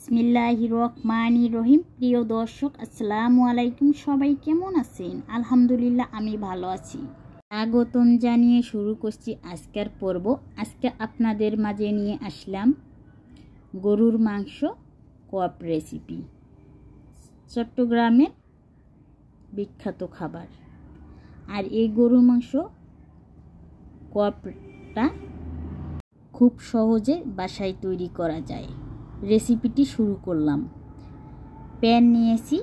বিসমিল্লাহির রহমানির রহিম। প্রিয় দর্শক, আসসালামু আলাইকুম। সবাই কেমন আছেন? আলহামদুলিল্লাহ, আমি ভালো আছি। স্বাগতম জানিয়ে শুরু করছি আজকের পর্ব। আজকে আপনাদের মাঝে নিয়ে আসলাম গরুর মাংস কোয়াপ রেসিপি। চট্টগ্রামের বিখ্যাত খাবার। আর এই গরুর মাংস কোয়াপটা খুব সহজে বাসায় তৈরি করা যায়। রেসিপিটি শুরু করলাম। প্যান নিয়েছি,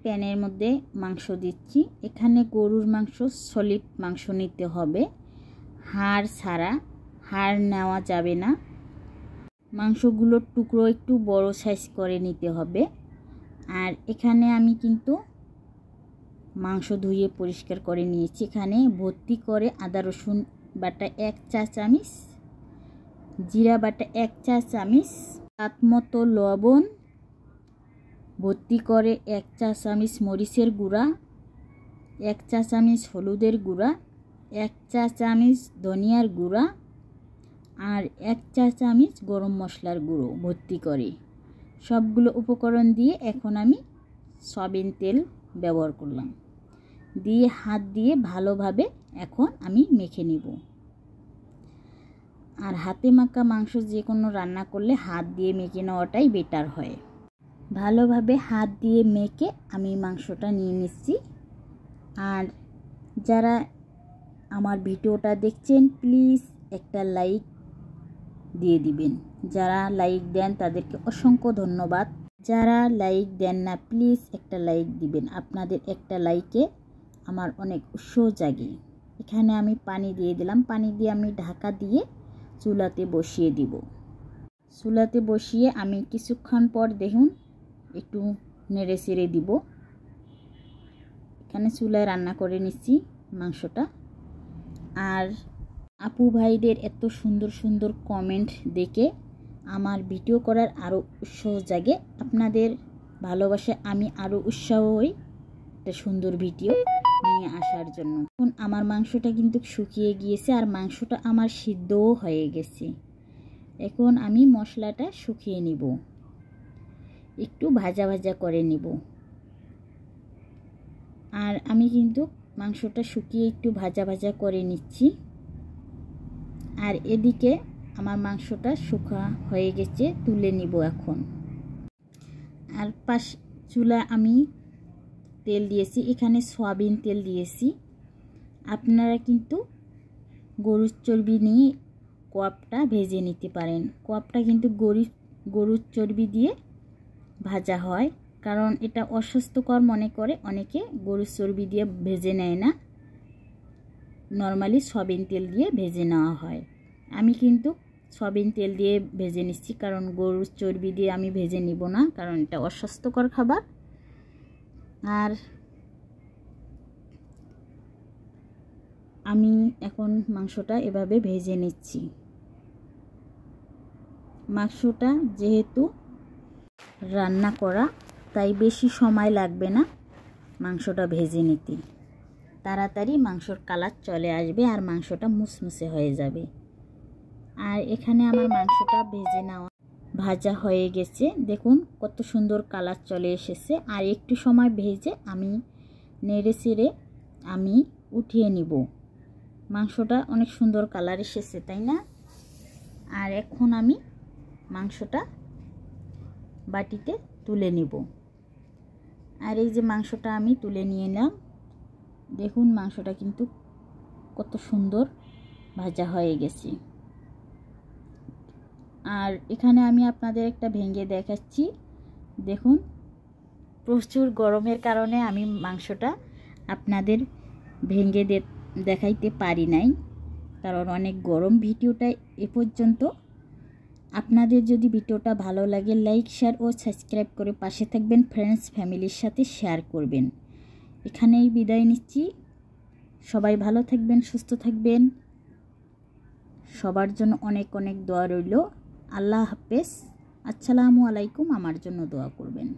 প্যানের মধ্যে মাংস দিচ্ছি। এখানে গরুর মাংস সলিড মাংস নিতে হবে, হাড় ছাড়া। হাড় নেওয়া যাবে না। মাংসগুলোর টুকরো একটু বড় সাইজ করে নিতে হবে। আর এখানে আমি কিন্তু মাংস ধুয়ে পরিষ্কার করে নিয়েছি। এখানে ভর্তি করে আদা রসুন বাটা 1 চা চামচ, জিরা বাটা 1 চা চামচ, স্বাদ মতো লবণ, ভর্তি করে 1 চা চামচ মরিচের গুঁড়া, 1 চা চামচ হলুদের গুঁড়া, 1 চা চামচ ধনিয়ার গুঁড়া আর 1 চা চামচ গরম মশলার গুঁড়ো ভর্তি করে সবগুলো উপকরণ দিয়ে এখন আমি সয়াবিন তেল ব্যবহার করলাম। দিয়ে হাত দিয়ে ভালোভাবে এখন আমি মেখে নিব। আর হাতে মাখা মাংস যে কোনো রান্না করলে হাত দিয়ে মেখে নেওয়াটাই বেটার হয়। ভালোভাবে হাত দিয়ে মেখে আমি মাংসটা নিয়ে নিচ্ছি। আর যারা আমার ভিডিওটা দেখছেন প্লিজ একটা লাইক দিয়ে দিবেন। যারা লাইক দেন তাদেরকে অসংখ্য ধন্যবাদ। যারা লাইক দেন না প্লিজ একটা লাইক দিবেন। আপনাদের একটা লাইকে আমার অনেক উৎসাহ জাগে। এখানে আমি পানি দিয়ে দিলাম। পানি দিয়ে আমি ঢাকা দিয়ে চুলাতে বসিয়ে দিব। চুলাতে বসিয়ে আমি কিছুক্ষণ পর দেখুন একটু নেড়ে চেড়ে দিব। এখানে চুলায় রান্না করে নিচ্ছি মাংসটা। আর আপু ভাইদের এত সুন্দর সুন্দর কমেন্ট দেখে আমার ভিডিও করার আরও উৎসাহ জাগে। আপনাদের ভালোবাসায় আমি আরও উৎসাহ হই একটা সুন্দর ভিডিও নিয়ে আসার জন্য। এখন আমার মাংসটা কিন্তু শুকিয়ে গিয়েছে আর মাংসটা আমার সিদ্ধও হয়ে গেছে। এখন আমি মশলাটা শুকিয়ে নিব, একটু ভাজা ভাজা করে নিব। আর আমি কিন্তু মাংসটা শুকিয়ে একটু ভাজা ভাজা করে নিচ্ছি। আর এদিকে আমার মাংসটা শুকা হয়ে গেছে, তুলে নিব এখন। আর চুলা আমি তেল দিয়েছি, এখানে সয়াবিন তেল দিয়েছি। আপনারা কিন্তু গরুর চর্বি নিয়ে কোয়াপটা ভেজে নিতে পারেন। কোয়াপটা কিন্তু গরুর চর্বি দিয়ে ভাজা হয়, কারণ এটা অস্বাস্থ্যকর মনে করে অনেকে, গরুর চর্বি দিয়ে ভেজে নেয় না। নর্মালি সয়াবিন তেল দিয়ে ভেজে নেওয়া হয়। আমি কিন্তু সয়াবিন তেল দিয়ে ভেজে নিচ্ছি, কারণ গরুর চর্বি দিয়ে আমি ভেজে নিব না, কারণ এটা অস্বাস্থ্যকর খাবার। আর আমি এখন মাংসটা এভাবে ভেজে নিচ্ছি। মাংসটা যেহেতু রান্না করা তাই বেশি সময় লাগবে না মাংসটা ভেজে নিতে। তাড়াতাড়ি মাংসর কালার চলে আসবে আর মাংসটা মুসমুসে হয়ে যাবে। আর এখানে আমার মাংসটা ভেজে নেওয়া ভাজা হয়ে গেছে। দেখুন কত সুন্দর কালার চলে এসেছে। আর একটু সময় ভেজে আমি নেড়ে চেড়ে আমি উঠিয়ে নিব। মাংসটা অনেক সুন্দর কালার এসেছে, তাই না? আর এখন আমি মাংসটা বাটিতে তুলে নিব। আর এই যে মাংসটা আমি তুলে নিয়ে নিলাম। দেখুন মাংসটা কিন্তু কত সুন্দর ভাজা হয়ে গেছে। আর এখানে আমি আপনাদের একটা ভেঙে দেখাচ্ছি। দেখুন প্রচুর গরমের কারণে আমি মাংসটা আপনাদের ভেঙে দেখাইতে পারি নাই, কারণ অনেক গরম। ভিডিওটা এ পর্যন্ত। আপনাদের যদি ভিডিওটা ভালো লাগে লাইক শেয়ার ও সাবস্ক্রাইব করে পাশে থাকবেন। ফ্রেন্ডস ফ্যামিলির সাথে শেয়ার করবেন। এখানেই বিদায় নিচ্ছি। সবাই ভালো থাকবেন, সুস্থ থাকবেন। সবার জন্য অনেক অনেক দোয়া রইল। আল্লাহ হাফেজ। আসসালামু আলাইকুম। আমার জন্য দোয়া করবেন।